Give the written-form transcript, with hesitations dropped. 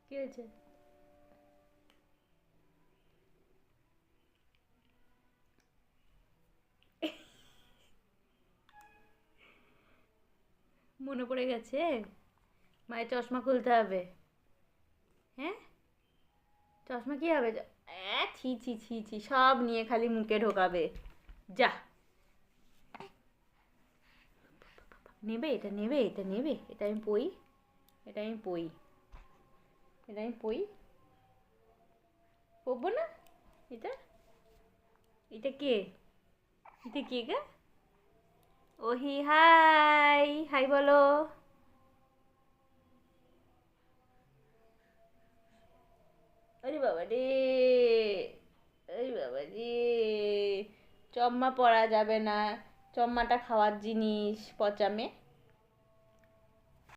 কি হয়েছে? মনে পড়ে গেছে? মায়ের চশমা খুলতে হবে। হ্যাঁ, চশমা কি হবে? ছি ছি ছি ছি, সব নিয়ে খালি মুখে ঢোকাবে। যা, নেবে এটা, নেবে এটা, নেবে এটা, আমি পই, এটা আমি পই, এটা আমি পই, পরবো না এটা? এটা কে? এটা কে গা? ওহি হাই, হাই বলো। আরে বাবা রে, আরে বাবা রে, চম্মা পরা যাবে না, চম্মাটা খাওয়ার জিনিস, পচা মেয়ে।